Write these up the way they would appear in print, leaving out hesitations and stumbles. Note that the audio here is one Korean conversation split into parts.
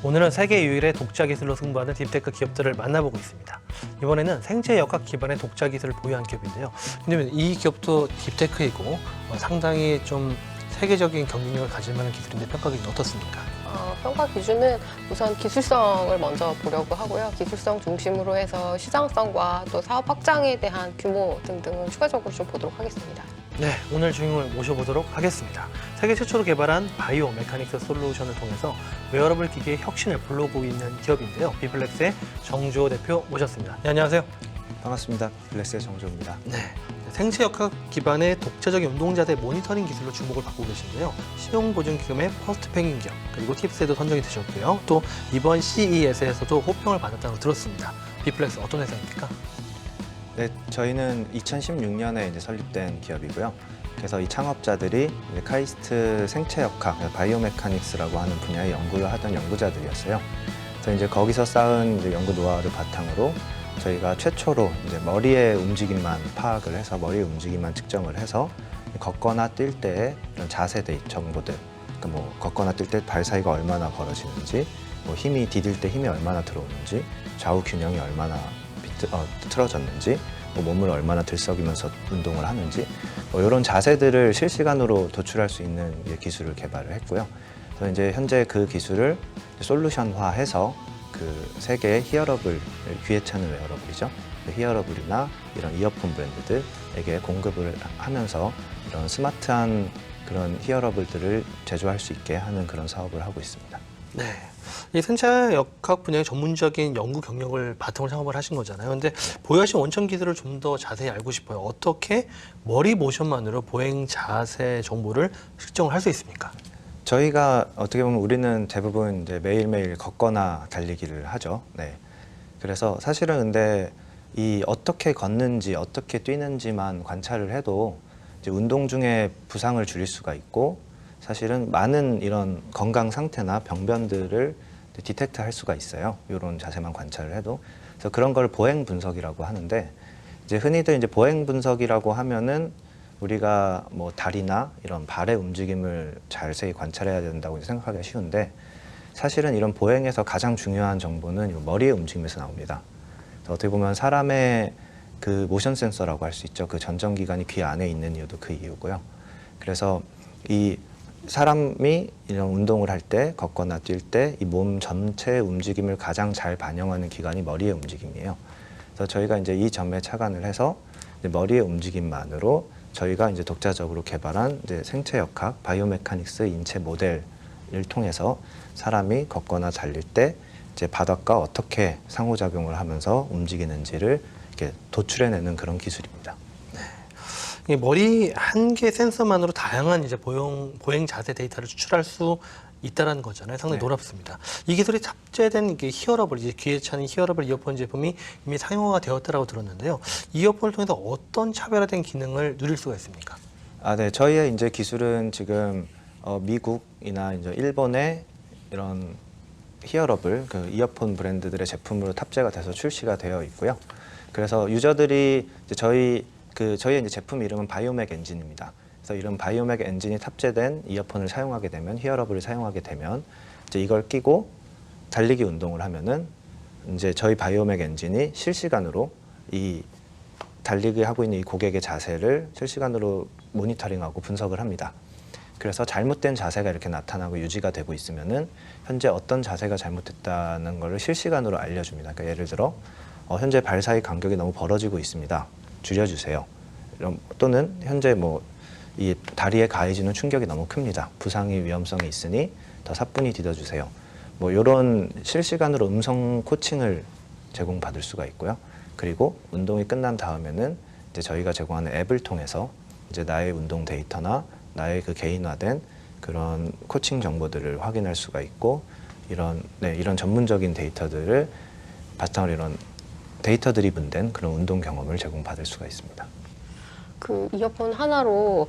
오늘은 세계 유일의 독자 기술로 승부하는 딥테크 기업들을 만나보고 있습니다. 이번에는 생체 역학 기반의 독자 기술을 보유한 기업인데요. 근데 이 기업도 딥테크이고 상당히 좀 세계적인 경쟁력을 가질 만한 기술인데 평가 기준은 어떻습니까? 평가 기준은 우선 기술성을 먼저 보려고 하고요. 기술성 중심으로 해서 시장성과 또 사업 확장에 대한 규모 등등은 추가적으로 좀 보도록 하겠습니다. 네, 오늘 주인공을 모셔보도록 하겠습니다. 세계 최초로 개발한 바이오 메카닉스 솔루션을 통해서 웨어러블 기기의 혁신을 불러오고 있는 기업인데요. 비플렉스의 정주호 대표 모셨습니다. 네, 안녕하세요. 반갑습니다. 블랙스의 정조입니다. 네, 생체 역학 기반의 독자적인 운동자대 모니터링 기술로 주목을 받고 계신데요. 신용보증기금의 퍼스트 펭귄 기업, 그리고 팁스에도 선정이 되셨고요. 또 이번 CES에서도 호평을 받았다고 들었습니다. 비플렉스 어떤 회사입니까? 네, 저희는 2016년에 이제 설립된 기업이고요. 그래서 이 창업자들이 이제 카이스트 생체역학, 바이오메카닉스라고 하는 분야에 연구를 하던 연구자들이었어요. 그래서 이제 거기서 쌓은 이제 연구 노하우를 바탕으로 저희가 최초로 이제 머리의 움직임만 파악을 해서 머리의 움직임만 측정을 해서 걷거나 뛸 때의 이런 자세 데이터 정보들, 그러니까 뭐 걷거나 뛸 때 발 사이가 얼마나 벌어지는지, 뭐 힘이 디딜 때 힘이 얼마나 들어오는지, 좌우 균형이 얼마나 틀어졌는지, 뭐 몸을 얼마나 들썩이면서 운동을 하는지, 뭐 이런 자세들을 실시간으로 도출할 수 있는 기술을 개발을 했고요. 그래서 이제 현재 그 기술을 솔루션화해서 그 세계의 히어러블, 귀에 차는 웨어러블이죠. 히어러블이나 이런 이어폰 브랜드들에게 공급을 하면서 이런 스마트한 그런 히어러블들을 제조할 수 있게 하는 그런 사업을 하고 있습니다. 네. 이 생체 역학 분야의 전문적인 연구 경력을 바탕으로 창업을 하신 거잖아요. 근데 보유하신 원천 기술을 좀 더 자세히 알고 싶어요. 어떻게 머리 모션만으로 보행 자세 정보를 측정을 할 수 있습니까? 저희가 어떻게 보면 우리는 대부분 이제 매일매일 걷거나 달리기를 하죠. 네. 그래서 사실은 근데 이 어떻게 걷는지 어떻게 뛰는지만 관찰을 해도 이제 운동 중에 부상을 줄일 수가 있고 사실은 많은 이런 건강 상태나 병변들을 디텍트 할 수가 있어요. 이런 자세만 관찰을 해도. 그래서 그런 걸 보행 분석이라고 하는데 이제 흔히들 이제 보행 분석이라고 하면은 우리가 뭐 다리나 이런 발의 움직임을 자세히 관찰해야 된다고 생각하기가 쉬운데 사실은 이런 보행에서 가장 중요한 정보는 머리의 움직임에서 나옵니다. 그래서 어떻게 보면 사람의 그 모션 센서라고 할 수 있죠. 그 전정기관이 귀 안에 있는 이유도 그 이유고요. 그래서 이 사람이 이런 운동을 할 때, 걷거나 뛸 때 이 몸 전체의 움직임을 가장 잘 반영하는 기관이 머리의 움직임이에요. 그래서 저희가 이제 이 점에 착안을 해서 이제 머리의 움직임만으로 저희가 이제 독자적으로 개발한 이제 생체역학, 바이오메카닉스 인체 모델을 통해서 사람이 걷거나 달릴 때 이제 바닥과 어떻게 상호작용을 하면서 움직이는지를 이렇게 도출해내는 그런 기술입니다. 이 머리 한 개 센서만으로 다양한 이제 보행 자세 데이터를 추출할 수 있다는 거잖아요. 상당히 네. 놀랍습니다. 이 기술이 탑재된 이게 히어러블, 이제 귀에 차는 히어러블 이어폰 제품이 이미 상용화가 되었다고 들었는데요. 이 이어폰을 통해서 어떤 차별화된 기능을 누릴 수가 있습니까? 네, 저희의 이제 기술은 지금 미국이나 이제 일본의 이런 히어러블, 그 이어폰 브랜드들의 제품으로 탑재가 돼서 출시가 되어 있고요. 그래서 유저들이 이제 저희의 이제 제품 이름은 바이오맥 엔진입니다. 그래서 이런 바이오맥 엔진이 탑재된 이어폰을 사용하게 되면 히어러블을 사용하게 되면 이제 이걸 끼고 달리기 운동을 하면은 이제 저희 바이오맥 엔진이 실시간으로 이 달리기 하고 있는 이 고객의 자세를 실시간으로 모니터링하고 분석을 합니다. 그래서 잘못된 자세가 이렇게 나타나고 유지가 되고 있으면은 현재 어떤 자세가 잘못됐다는 것을 실시간으로 알려줍니다. 그러니까 예를 들어 현재 발 사이 간격이 너무 벌어지고 있습니다. 줄여주세요. 또는 현재 뭐 이 다리에 가해지는 충격이 너무 큽니다. 부상의 위험성이 있으니 더 사뿐히 디뎌주세요. 뭐 이런 실시간으로 음성 코칭을 제공받을 수가 있고요. 그리고 운동이 끝난 다음에는 이제 저희가 제공하는 앱을 통해서 이제 나의 운동 데이터나 나의 그 개인화된 그런 코칭 정보들을 확인할 수가 있고 이런 전문적인 데이터들을 바탕으로 이런 데이터 드리븐된 그런 운동 경험을 제공받을 수가 있습니다. 그 이어폰 하나로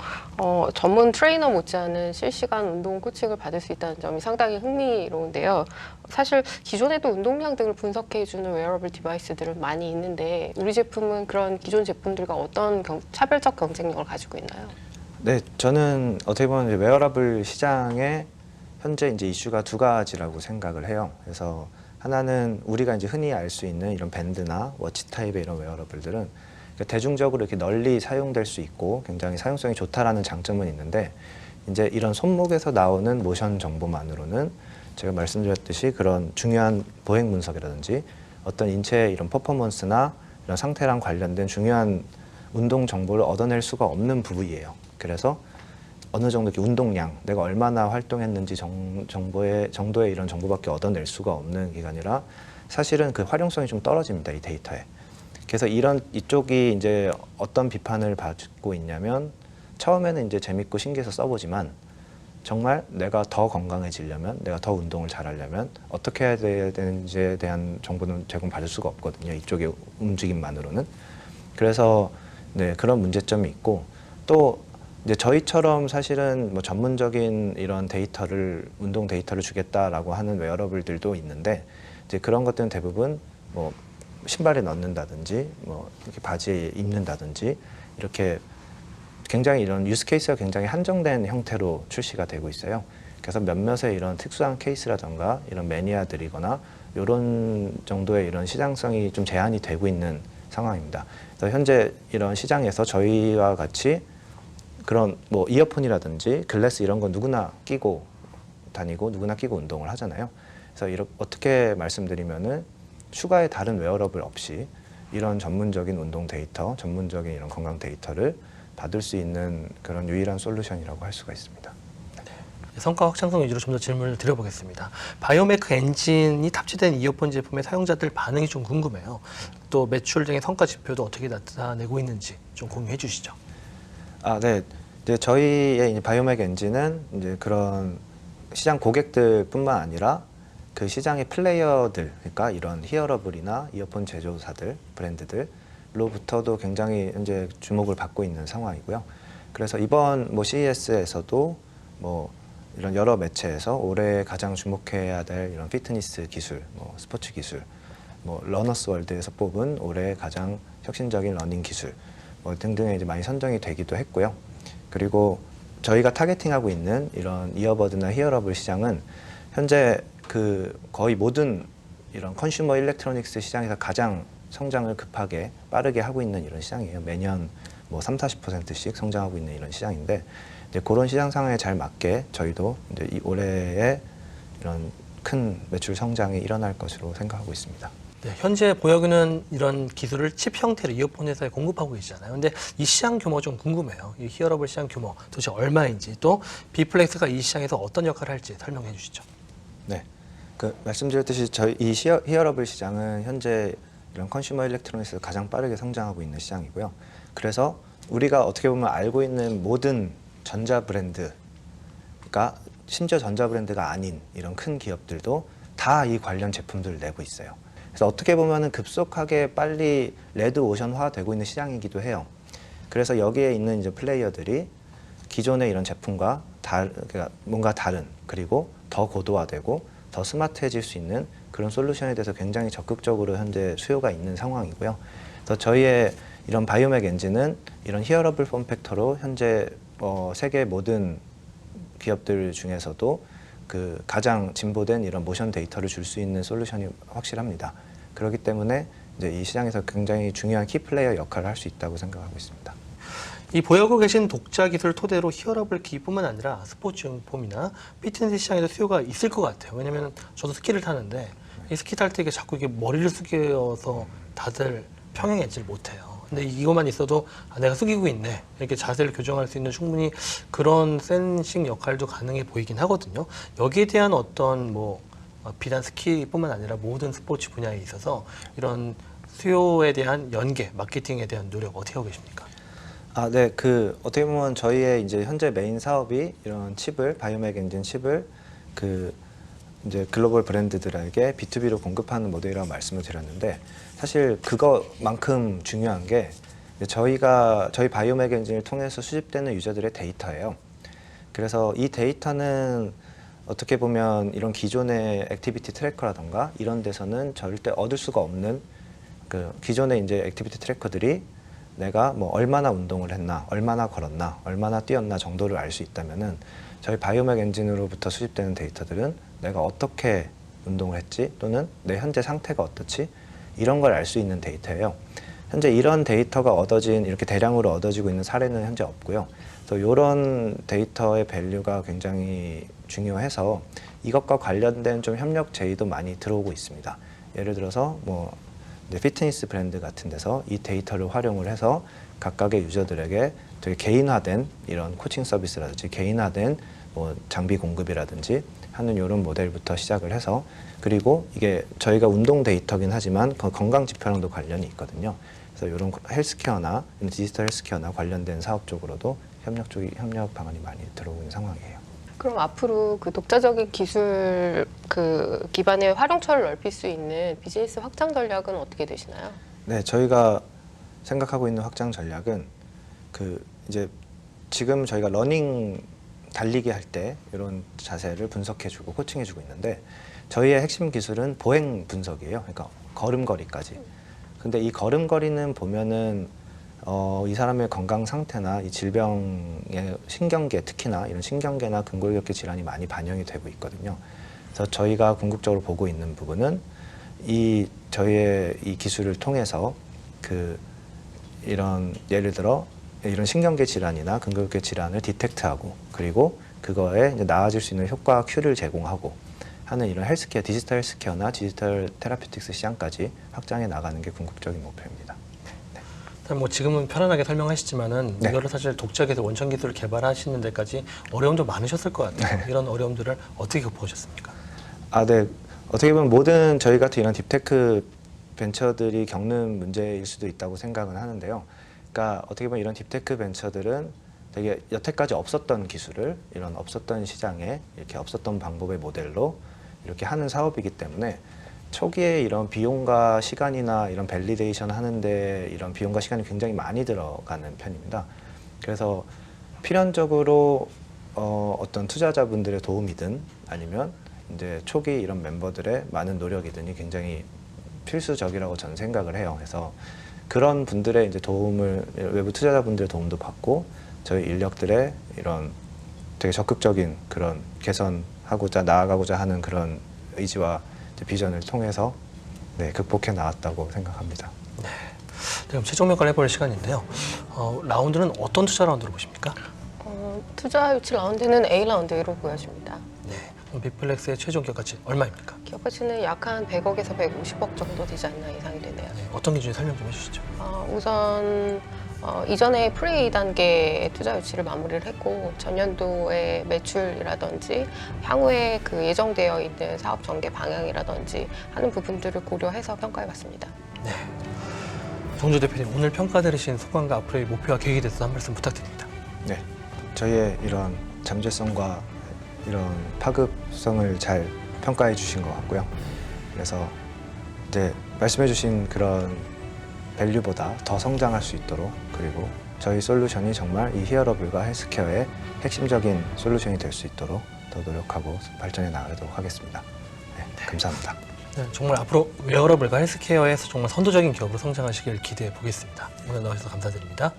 전문 트레이너 못지않은 실시간 운동 코칭을 받을 수 있다는 점이 상당히 흥미로운데요. 사실 기존에도 운동량 등을 분석해주는 웨어러블 디바이스들은 많이 있는데 우리 제품은 그런 기존 제품들과 어떤 차별적 경쟁력을 가지고 있나요? 네, 저는 어떻게 보면 이제 웨어러블 시장의 현재 이제 이슈가 두 가지라고 생각을 해요. 그래서 하나는 우리가 이제 흔히 알 수 있는 이런 밴드나 워치 타입의 이런 웨어러블들은 그러니까 대중적으로 이렇게 널리 사용될 수 있고 굉장히 사용성이 좋다라는 장점은 있는데 이제 이런 손목에서 나오는 모션 정보만으로는 제가 말씀드렸듯이 그런 중요한 보행 분석이라든지 어떤 인체의 이런 퍼포먼스나 이런 상태랑 관련된 중요한 운동 정보를 얻어낼 수가 없는 부위예요. 그래서 어느 정도 이렇게 운동량, 내가 얼마나 활동했는지 정도의 이런 정보밖에 얻어낼 수가 없는 기관이라 사실은 그 활용성이 좀 떨어집니다, 이 데이터에. 그래서 이쪽이 이제 어떤 비판을 받고 있냐면 처음에는 이제 재밌고 신기해서 써보지만 정말 내가 더 건강해지려면, 내가 더 운동을 잘하려면 어떻게 해야 되는지에 대한 정보는 제공받을 수가 없거든요, 이쪽의 움직임만으로는. 그래서 네, 그런 문제점이 있고 또 이제 저희처럼 사실은 뭐 전문적인 이런 데이터를 운동 데이터를 주겠다라고 하는 웨어러블들도 있는데 이제 그런 것들은 대부분 뭐 신발에 넣는다든지 뭐 이렇게 바지에 입는다든지 이렇게 굉장히 이런 유스 케이스가 굉장히 한정된 형태로 출시가 되고 있어요. 그래서 몇몇의 이런 특수한 케이스라던가 이런 매니아들이거나 이런 정도의 이런 시장성이 좀 제한이 되고 있는 상황입니다. 그래서 현재 이런 시장에서 저희와 같이 그런 뭐 이어폰이라든지 글래스 이런 거 누구나 끼고 다니고 누구나 끼고 운동을 하잖아요. 그래서 이렇게 어떻게 말씀드리면은 추가의 다른 웨어러블 없이 이런 전문적인 운동 데이터, 전문적인 이런 건강 데이터를 받을 수 있는 그런 유일한 솔루션이라고 할 수가 있습니다. 성과 확장성 위주로 좀 더 질문을 드려보겠습니다. 바이오메크 엔진이 탑재된 이어폰 제품의 사용자들 반응이 좀 궁금해요. 또 매출 등의 성과 지표도 어떻게 나타내고 있는지 좀 공유해 주시죠. 네. 이제 저희의 이제 바이오맥 엔진은 이제 그런 시장 고객들뿐만 아니라 그 시장의 플레이어들, 그러니까 이런 히어러블이나 이어폰 제조사들, 브랜드들로부터도 굉장히 현재 주목을 받고 있는 상황이고요. 그래서 이번 뭐 CES에서도 뭐 이런 여러 매체에서 올해 가장 주목해야 될 이런 피트니스 기술, 뭐 스포츠 기술, 뭐 러너스 월드에서 뽑은 올해 가장 혁신적인 러닝 기술 뭐 등등에 이제 많이 선정이 되기도 했고요. 그리고 저희가 타겟팅하고 있는 이런 이어버드나 히어러블 시장은 현재 그 거의 모든 이런 컨슈머 일렉트로닉스 시장에서 가장 성장을 급하게 빠르게 하고 있는 이런 시장이에요. 매년 뭐 30~40%씩 성장하고 있는 이런 시장인데 이제 그런 시장 상황에 잘 맞게 저희도 이제 이 올해에 이런 큰 매출 성장이 일어날 것으로 생각하고 있습니다. 네, 현재 보여기는 이런 기술을 칩 형태로 이어폰 회사에 공급하고 계시잖아요. 근데 이 시장 규모 좀 궁금해요. 이 히어러블 시장 규모 도대체 얼마인지 또 비플렉스가 이 시장에서 어떤 역할을 할지 설명해 주시죠. 네, 그 말씀드렸듯이 저희 이 히어러블 시장은 현재 이런 컨슈머 일렉트로닉스에서 가장 빠르게 성장하고 있는 시장이고요. 그래서 우리가 어떻게 보면 알고 있는 모든 전자 브랜드가 심지어 전자 브랜드가 아닌 이런 큰 기업들도 다 이 관련 제품들을 내고 있어요. 그래서 어떻게 보면은 급속하게 빨리 레드 오션화 되고 있는 시장이기도 해요. 그래서 여기에 있는 이제 플레이어들이 기존의 이런 제품과 그러니까 뭔가 다른 그리고 더 고도화되고 더 스마트해질 수 있는 그런 솔루션에 대해서 굉장히 적극적으로 현재 수요가 있는 상황이고요. 그래서 저희의 이런 바이오맥 엔진은 이런 히어러블 폼팩터로 현재 세계 모든 기업들 중에서도 그 가장 진보된 이런 모션 데이터를 줄 수 있는 솔루션이 확실합니다. 그렇기 때문에 이제 이 시장에서 굉장히 중요한 키 플레이어 역할을 할 수 있다고 생각하고 있습니다. 이 보여고 계신 독자 기술 토대로 히어러블 기기뿐만 아니라 스포츠 용품이나 피트니스 시장에도 수요가 있을 것 같아요. 왜냐면 저도 스키를 타는데 이 스키 탈 때 자꾸 이게 머리를 숙여서 다들 평행하지 못해요. 근데 이것만 있어도 내가 숙이고 있네 이렇게 자세를 교정할 수 있는 충분히 그런 센싱 역할도 가능해 보이긴 하거든요. 여기에 대한 어떤 뭐 비단 스키뿐만 아니라 모든 스포츠 분야에 있어서 이런 수요에 대한 연계, 마케팅에 대한 노력 어떻게 하고 계십니까? 네, 그 어떻게 보면 저희의 이제 현재 메인 사업이 이런 칩을 바이오맥 엔진 칩을 그 이제 글로벌 브랜드들에게 B2B로 공급하는 모델이라고 말씀을 드렸는데 사실 그거만큼 중요한 게 저희 바이오맥 엔진을 통해서 수집되는 유저들의 데이터예요. 그래서 이 데이터는 어떻게 보면 이런 기존의 액티비티 트래커라던가 이런 데서는 절대 얻을 수가 없는 그 기존의 이제 액티비티 트래커들이 내가 뭐 얼마나 운동을 했나, 얼마나 걸었나, 얼마나 뛰었나 정도를 알 수 있다면은 저희 바이오맥 엔진으로부터 수집되는 데이터들은 내가 어떻게 운동을 했지 또는 내 현재 상태가 어떻지 이런 걸 알 수 있는 데이터예요. 현재 이런 데이터가 이렇게 대량으로 얻어지고 있는 사례는 현재 없고요. 그래서 이런 데이터의 밸류가 굉장히 중요해서 이것과 관련된 좀 협력 제의도 많이 들어오고 있습니다. 예를 들어서 뭐 피트니스 브랜드 같은 데서 이 데이터를 활용을 해서 각각의 유저들에게 되게 개인화된 이런 코칭 서비스라든지 개인화된 뭐 장비 공급이라든지 하는 이런 모델부터 시작을 해서 그리고 이게 저희가 운동 데이터긴 하지만 건강 지표랑도 관련이 있거든요. 그래서 이런 헬스케어나 디지털 헬스케어나 관련된 사업 쪽으로도 협력 방안이 많이 들어오고 있는 상황이에요. 그럼 앞으로 그 독자적인 기술 그 기반의 활용처를 넓힐 수 있는 비즈니스 확장 전략은 어떻게 되시나요? 네, 저희가 생각하고 있는 확장 전략은 그 이제 지금 저희가 러닝 달리기 할 때 이런 자세를 분석해주고 코칭해주고 있는데 저희의 핵심 기술은 보행 분석이에요. 그러니까 걸음걸이까지. 근데 이 걸음걸이는 보면은 이 사람의 건강 상태나 이 질병의 신경계 특히나 이런 신경계나 근골격계 질환이 많이 반영이 되고 있거든요. 그래서 저희가 궁극적으로 보고 있는 부분은 저희의 이 기술을 통해서 이런 예를 들어 이런 신경계 질환이나 근골격계 질환을 디텍트하고 그리고 그거에 이제 나아질 수 있는 효과 큐를 제공하고 하는 이런 헬스케어, 디지털 헬스케어나 디지털 테라피틱스 시장까지 확장해 나가는 게 궁극적인 목표입니다. 뭐 지금은 편안하게 설명하시지만은 네. 이거를 사실 독자 기술, 원천 기술을 개발하시는 데까지 어려움도 많으셨을 것 같아요. 네. 이런 어려움들을 어떻게 극복하셨습니까? 네. 어떻게 보면 모든 저희 같은 이런 딥테크 벤처들이 겪는 문제일 수도 있다고 생각은 하는데요. 그러니까 어떻게 보면 이런 딥테크 벤처들은 되게 여태까지 없었던 기술을 이런 없었던 시장에 이렇게 없었던 방법의 모델로 이렇게 하는 사업이기 때문에 초기에 이런 비용과 시간이나 이런 밸리데이션 하는데 이런 비용과 시간이 굉장히 많이 들어가는 편입니다. 그래서 필연적으로 어떤 투자자분들의 도움이든 아니면 이제 초기 이런 멤버들의 많은 노력이든이 굉장히 필수적이라고 저는 생각을 해요. 그래서 그런 분들의 이제 도움을 외부 투자자분들의 도움도 받고 저희 인력들의 이런 되게 적극적인 그런 개선하고자 나아가고자 하는 그런 의지와 비전을 통해서 극복해 나왔다고 생각합니다. 그럼 최종 평가를 해볼 시간인데요. 라운드는 어떤 투자 라운드로 보십니까? 투자 유치 라운드는 A 라운드로 보여집니다. 네. 그럼 빅플렉스의 최종 기업가치 얼마입니까? 기업 가치는 약 한 100억에서 150억 정도 되지 않나 예상이 되네요. 네. 어떤 기준에 설명 좀 해주시죠. 우선 이전에 프리 단계 투자 유치를 마무리를 했고 전년도의 매출이라든지 향후에 그 예정되어 있는 사업 전개 방향이라든지 하는 부분들을 고려해서 평가해봤습니다. 네. 정주 대표님, 오늘 평가 들으신 소감과 앞으로의 목표와 계획에 대해서 한 말씀 부탁드립니다. 네, 저희의 이런 잠재성과 이런 파급성을 잘 평가해 주신 것 같고요. 그래서 이제 말씀해 주신 그런 밸류보다 더 성장할 수 있도록 그리고 저희 솔루션이 정말 이 히어로블과 헬스케어의 핵심적인 솔루션이 될 수 있도록 더 노력하고 발전해 나가도록 하겠습니다. 네, 감사합니다. 네, 정말 앞으로 웨어러블과 헬스케어에서 정말 선도적인 기업으로 성장하시길 기대해 보겠습니다. 오늘 나와주셔서 감사드립니다.